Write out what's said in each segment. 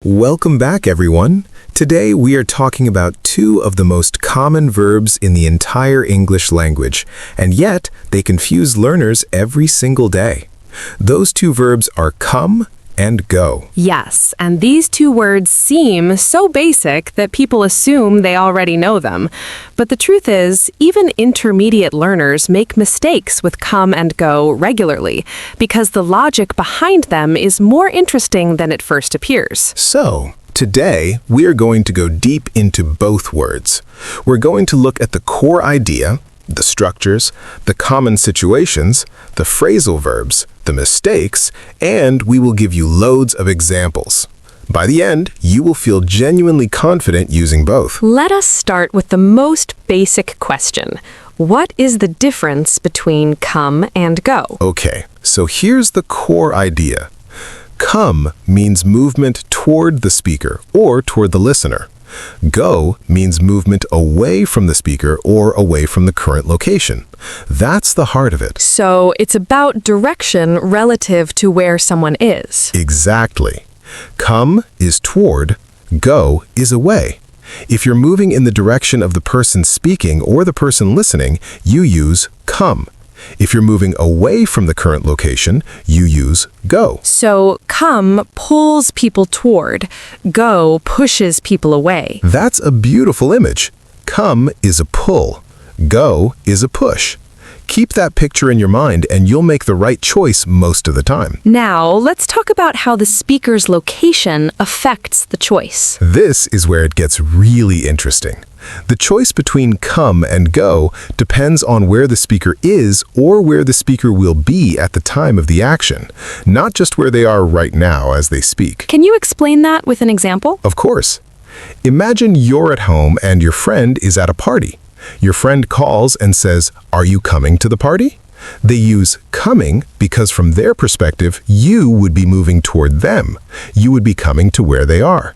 Welcome back, everyone. Today we are talking about two of the most common verbs in the entire English language, and yet they confuse learners every single day. Those two verbs are come and go. Yes, and these two words seem so basic that people assume they already know them. But the truth is, even intermediate learners make mistakes with come and go regularly, because the logic behind them is more interesting than it first appears. So, today we are going to go deep into both words. We're going to look at the core idea, the structures, the common situations, the phrasal verbs, the mistakes, and we will give you loads of examples. By the end, you will feel genuinely confident using both. Let us start with the most basic question. What is the difference between come and go? Okay, so here's the core idea. Come means movement toward the speaker or toward the listener. Go means movement away from the speaker or away from the current location. That's the heart of it. So it's about direction relative to where someone is. Exactly. Come is toward, go is away. If you're moving in the direction of the person speaking or the person listening, you use come. If you're moving away from the current location, you use go. So come pulls people toward, go pushes people away. That's a beautiful image. Come is a pull. Go is a push. Keep that picture in your mind and you'll make the right choice most of the time. Now, let's talk about how the speaker's location affects the choice. This is where it gets really interesting. The choice between come and go depends on where the speaker is or where the speaker will be at the time of the action, not just where they are right now as they speak. Can you explain that with an example? Of course. Imagine you're at home and your friend is at a party. Your friend calls and says, "Are you coming to the party?" They use coming because from their perspective, you would be moving toward them. You would be coming to where they are.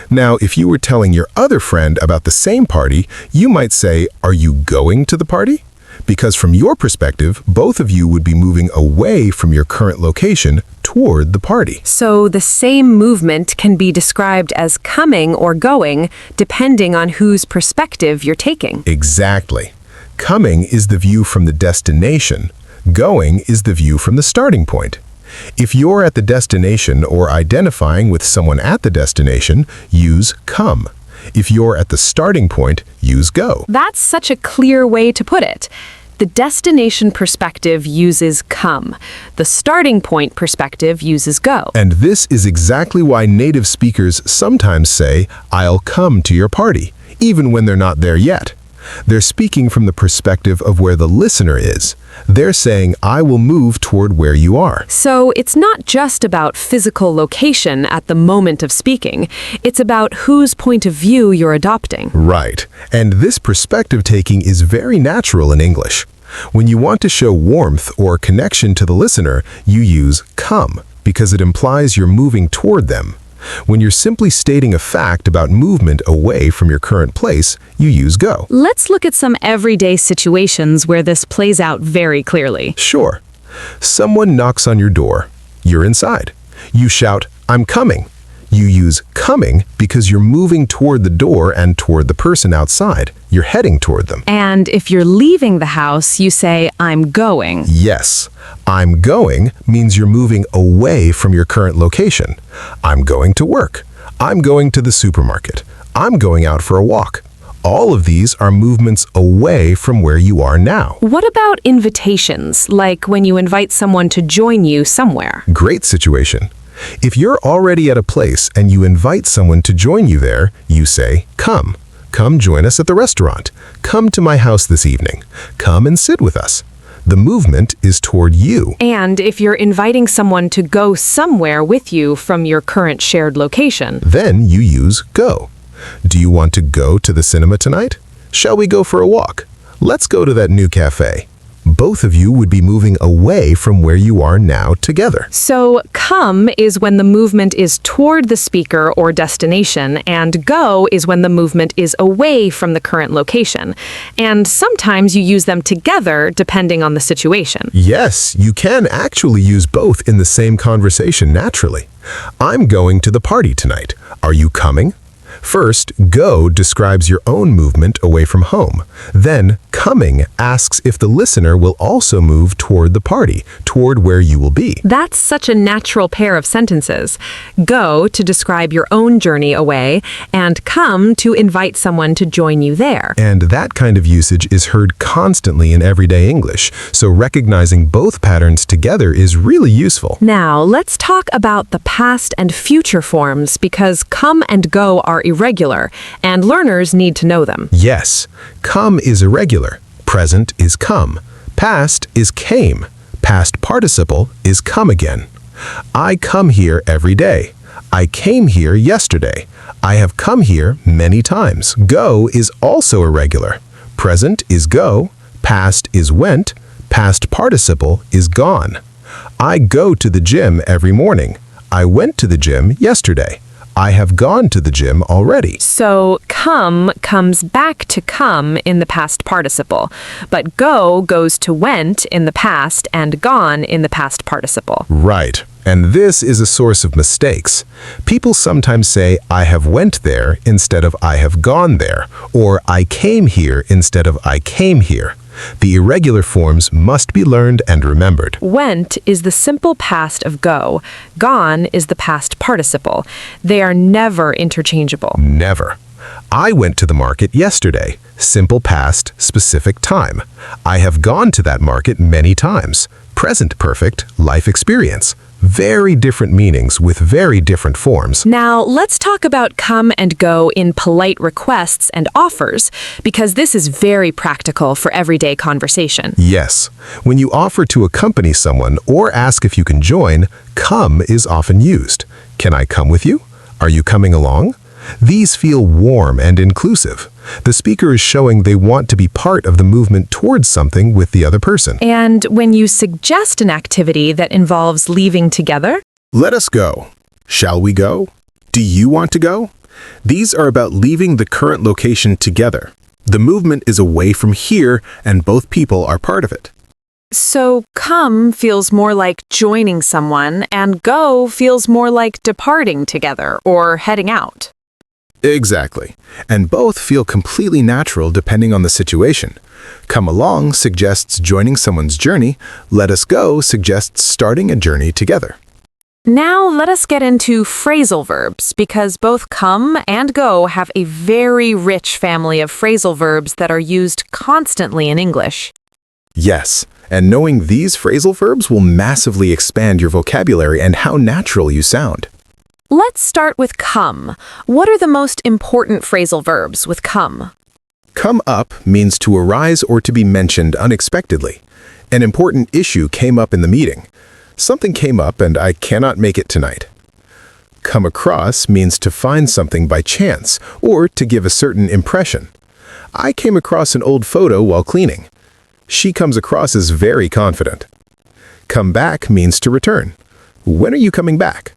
Now, if you were telling your other friend about the same party, you might say, "Are you going to the party?" Because from your perspective, both of you would be moving away from your current location toward the party. So the same movement can be described as coming or going, depending on whose perspective you're taking. Exactly. Coming is the view from the destination. Going is the view from the starting point. If you're at the destination or identifying with someone at the destination, use come. If you're at the starting point, use go. That's such a clear way to put it. The destination perspective uses come. The starting point perspective uses go. And this is exactly why native speakers sometimes say, "I'll come to your party," even when they're not there yet. They're speaking from the perspective of where the listener is. They're saying, "I will move toward where you are." So it's not just about physical location at the moment of speaking. It's about whose point of view you're adopting. Right. And this perspective taking is very natural in English. When you want to show warmth or connection to the listener, you use come because it implies you're moving toward them. When you're simply stating a fact about movement away from your current place, you use go. Let's look at some everyday situations where this plays out very clearly. Sure. Someone knocks on your door. You're inside. You shout, "I'm coming." You use coming because you're moving toward the door and toward the person outside. You're heading toward them. And if you're leaving the house, you say, "I'm going." Yes. "I'm going" means you're moving away from your current location. I'm going to work. I'm going to the supermarket. I'm going out for a walk. All of these are movements away from where you are now. What about invitations, like when you invite someone to join you somewhere? Great situation. If you're already at a place and you invite someone to join you there, you say, "Come. Come join us at the restaurant. Come to my house this evening. Come and sit with us." The movement is toward you. And if you're inviting someone to go somewhere with you from your current shared location, Then you use go. Do you want to go to the cinema tonight? Shall we go for a walk? Let's go to that new cafe. Both of you would be moving away from where you are now together. So come is when the movement is toward the speaker or destination, and go is when the movement is away from the current location. And sometimes you use them together depending on the situation. Yes, you can actually use both in the same conversation naturally. I'm going to the party tonight. Are you coming? First, go describes your own movement away from home. Then, coming asks if the listener will also move toward the party, toward where you will be. That's such a natural pair of sentences. Go to describe your own journey away, and come to invite someone to join you there. And that kind of usage is heard constantly in everyday English, so recognizing both patterns together is really useful. Now, let's talk about the past and future forms because come and go are irregular, and learners need to know them. Yes, come is irregular, present is come, past is came, past participle is come again. I come here every day. I came here yesterday. I have come here many times. Go is also irregular. Present is go, past is went, past participle is gone. I go to the gym every morning. I went to the gym yesterday. I have gone to the gym already. So, come comes back to come in the past participle, but go goes to went in the past and gone in the past participle. Right. And this is a source of mistakes. People sometimes say, I have went there instead of I have gone there, or I came here instead of I came here. The irregular forms must be learned and remembered. Went is the simple past of go. Gone is the past participle. They are never interchangeable. Never. I went to the market yesterday. Simple past, specific time. I have gone to that market many times. Present perfect, life experience. Very different meanings with very different forms. Now, let's talk about come and go in polite requests and offers, because this is very practical for everyday conversation. Yes. When you offer to accompany someone or ask if you can join, come is often used. Can I come with you? Are you coming along? These feel warm and inclusive. The speaker is showing they want to be part of the movement towards something with the other person. And when you suggest an activity that involves leaving together, Let us go. Shall we go? Do you want to go? These are about leaving the current location together. The movement is away from here, and both people are part of it. so come feels more like joining someone, and go feels more like departing together or heading out. Exactly. And both feel completely natural depending on the situation. Come along suggests joining someone's journey. Let us go suggests starting a journey together. Now let us get into phrasal verbs, because both come and go have a very rich family of phrasal verbs that are used constantly in English. Yes, and knowing these phrasal verbs will massively expand your vocabulary and how natural you sound. Let's start with come. What are the most important phrasal verbs with come? Come up means to arise or to be mentioned unexpectedly. An important issue came up in the meeting. Something came up and I cannot make it tonight. Come across means to find something by chance or to give a certain impression. I came across an old photo while cleaning. She comes across as very confident. Come back means to return. When are you coming back?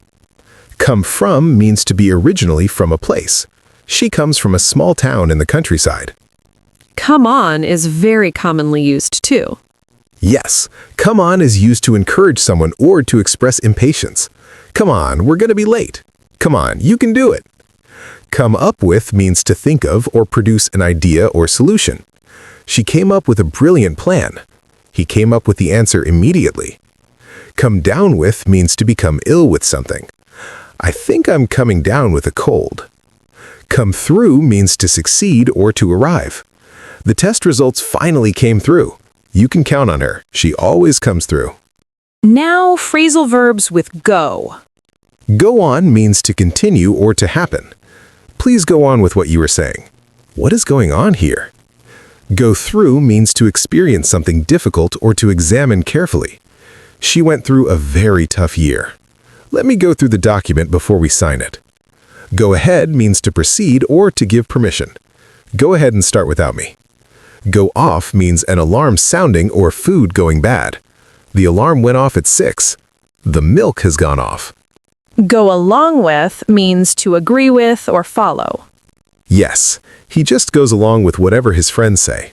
Come from means to be originally from a place. She comes from a small town in the countryside. Come on is very commonly used too. Yes, come on is used to encourage someone or to express impatience. Come on, we're going to be late. Come on, you can do it. Come up with means to think of or produce an idea or solution. She came up with a brilliant plan. He came up with the answer immediately. Come down with means to become ill with something. I think I'm coming down with a cold. Come through means to succeed or to arrive. The test results finally came through. You can count on her. She always comes through. Now phrasal verbs with go. Go on means to continue or to happen. Please go on with what you were saying. What is going on here? Go through means to experience something difficult or to examine carefully. She went through a very tough year. Let me go through the document before we sign it. Go ahead means to proceed or to give permission. Go ahead and start without me. Go off means an alarm sounding or food going bad. The alarm went off at 6. The milk has gone off. Go along with means to agree with or follow. Yes, he just goes along with whatever his friends say.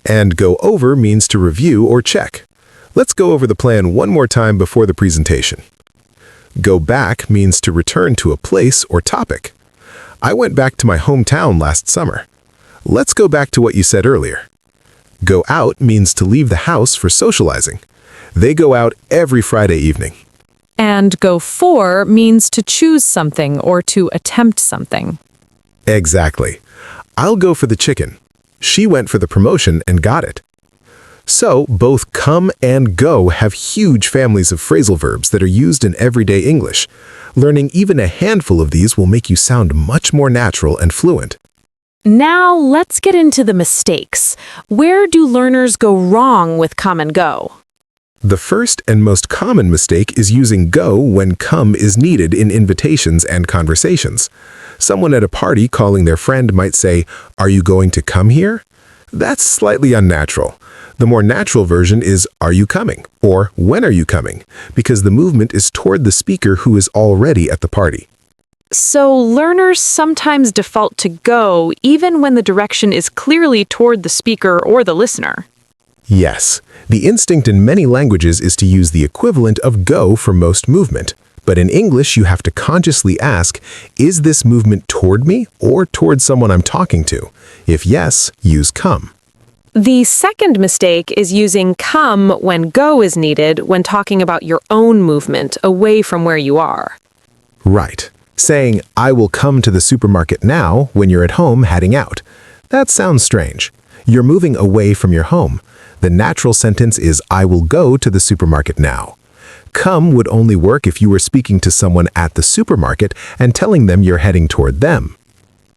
And go over means to review or check. Let's go over the plan one more time before the presentation. Go back means to return to a place or topic. I went back to my hometown last summer. Let's go back to what you said earlier. Go out means to leave the house for socializing. They go out every Friday evening. And go for means to choose something or to attempt something. Exactly. I'll go for the chicken. She went for the promotion and got it. So, both come and go have huge families of phrasal verbs that are used in everyday English. Learning even a handful of these will make you sound much more natural and fluent. Now let's get into the mistakes. Where do learners go wrong with come and go? The first and most common mistake is using go when come is needed in invitations and conversations. Someone at a party calling their friend might say, "Are you going to come here?" That's slightly unnatural. The more natural version is, "Are you coming?" or "When are you coming?" because the movement is toward the speaker who is already at the party. So learners sometimes default to go even when the direction is clearly toward the speaker or the listener. Yes, the instinct in many languages is to use the equivalent of go for most movement. But in English, you have to consciously ask, is this movement toward me or toward someone I'm talking to? If yes, use come. The second mistake is using come when go is needed when talking about your own movement away from where you are. Right. Saying, "I will come to the supermarket now" when you're at home heading out. That sounds strange. You're moving away from your home. The natural sentence is, "I will go to the supermarket now." Come would only work if you were speaking to someone at the supermarket and telling them you're heading toward them.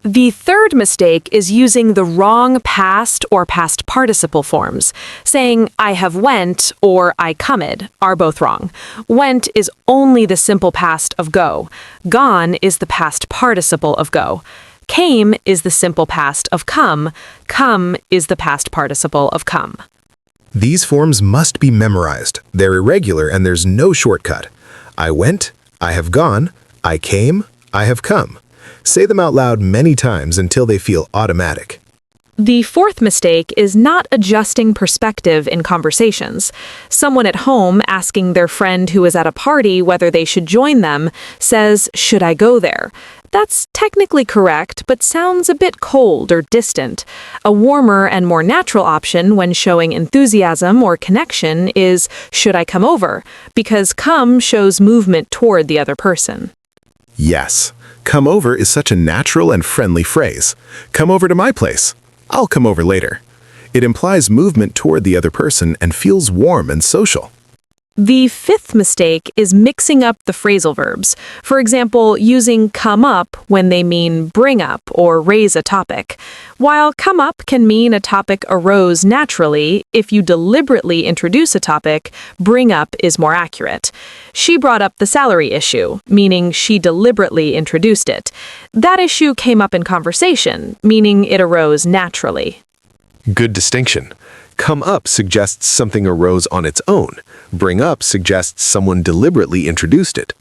The third mistake is using the wrong past or past participle forms. Saying I have went or I comed are both wrong. Went is only the simple past of go. Gone is the past participle of go. Came is the simple past of come. Come is the past participle of come. These forms must be memorized. They're irregular and there's no shortcut. I went, I have gone, I came, I have come. Say them out loud many times until they feel automatic. The fourth mistake is not adjusting perspective in conversations. Someone at home asking their friend who is at a party whether they should join them says, "Should I go there?" That's technically correct, but sounds a bit cold or distant. A warmer and more natural option when showing enthusiasm or connection is, "Should I come over?" because come shows movement toward the other person. Yes, come over is such a natural and friendly phrase. Come over to my place. I'll come over later. It implies movement toward the other person and feels warm and social. The fifth mistake is mixing up the phrasal verbs. For example, using come up when they mean bring up or raise a topic. While come up can mean a topic arose naturally, if you deliberately introduce a topic, bring up is more accurate. She brought up the salary issue, meaning she deliberately introduced it. That issue came up in conversation, meaning it arose naturally. Good distinction. Come up suggests something arose on its own. Bring up suggests someone deliberately introduced it.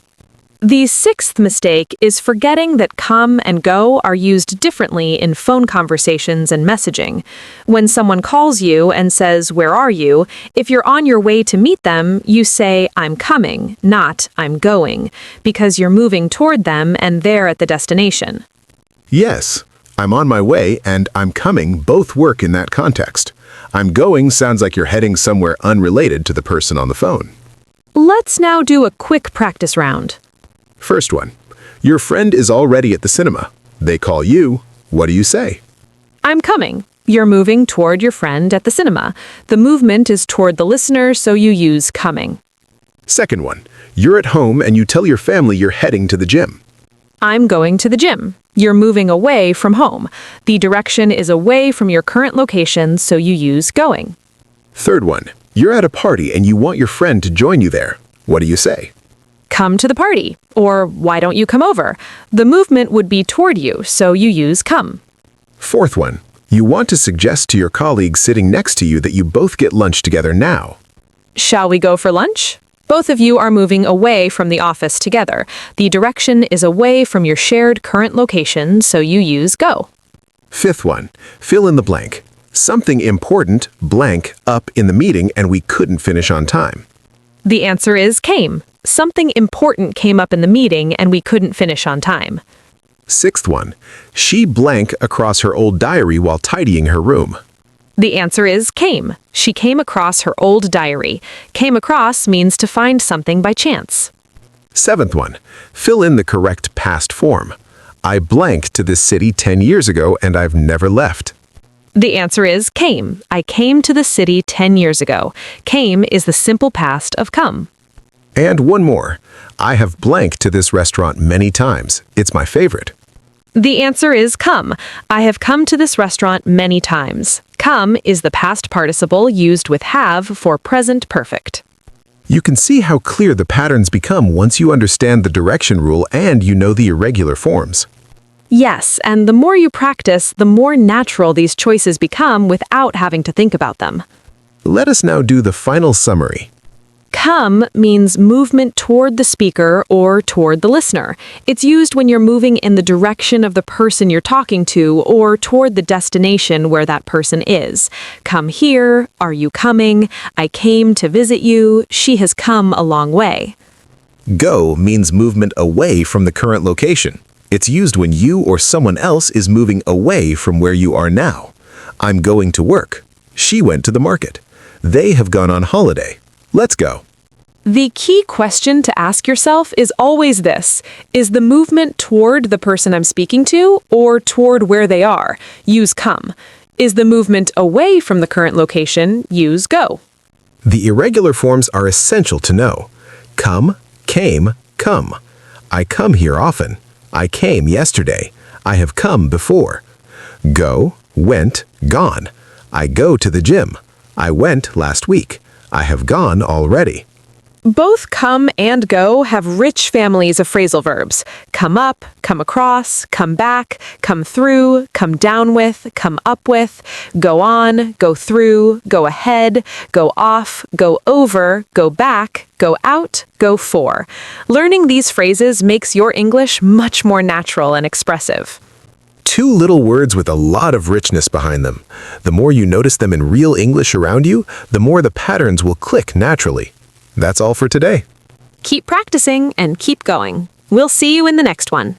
The sixth mistake is forgetting that come and go are used differently in phone conversations and messaging. When someone calls you and says, "Where are you?" if you're on your way to meet them, you say, "I'm coming," not "I'm going," because you're moving toward them and they're at the destination. Yes, I'm on my way and I'm coming both work in that context. I'm going sounds like you're heading somewhere unrelated to the person on the phone. Let's now do a quick practice round. First one. Your friend is already at the cinema. They call you. What do you say? I'm coming. You're moving toward your friend at the cinema. The movement is toward the listener, so you use coming. Second one. You're at home and you tell your family you're heading to the gym. I'm going to the gym. You're moving away from home. The direction is away from your current location, so you use going. Third one. You're at a party and you want your friend to join you there. What do you say? Come to the party, or why don't you come over? The movement would be toward you, so you use come. Fourth one. You want to suggest to your colleague sitting next to you that you both get lunch together now. Shall we go for lunch? Both of you are moving away from the office together. The direction is away from your shared current location, so you use go. Fifth one. Fill in the blank. Something important, blank, up in the meeting and we couldn't finish on time. The answer is came. Something important came up in the meeting and we couldn't finish on time. Sixth one, she blank across her old diary while tidying her room. The answer is came. She came across her old diary. Came across means to find something by chance. Seventh one, fill in the correct past form. I blanked to this city 10 years ago and I've never left. The answer is came. I came to the city 10 years ago. Came is the simple past of come. And one more, I have blanked to this restaurant many times. It's my favorite. The answer is come. I have come to this restaurant many times. Come is the past participle used with have for present perfect. You can see how clear the patterns become once you understand the direction rule and you know the irregular forms. Yes, and the more you practice, the more natural these choices become without having to think about them. Let us now do the final summary. Come means movement toward the speaker or toward the listener. It's used when you're moving in the direction of the person you're talking to or toward the destination where that person is. Come here, are you coming? I came to visit you, she has come a long way. Go means movement away from the current location. It's used when you or someone else is moving away from where you are now. I'm going to work. She went to the market. They have gone on holiday. Let's go. The key question to ask yourself is always this: is the movement toward the person I'm speaking to or toward where they are? Use come. Is the movement away from the current location? Use go. The irregular forms are essential to know. Come, came, come. I come here often. I came yesterday. I have come before. Go, went, gone. I go to the gym. I went last week. I have gone already. Both come and go have rich families of phrasal verbs. Come up, come across, come back, come through, come down with, come up with, go on, go through, go ahead, go off, go over, go back, go out, go for. Learning these phrases makes your English much more natural and expressive. Two little words with a lot of richness behind them. The more you notice them in real English around you, the more the patterns will click naturally. That's all for today. Keep practicing and keep going. We'll see you in the next one.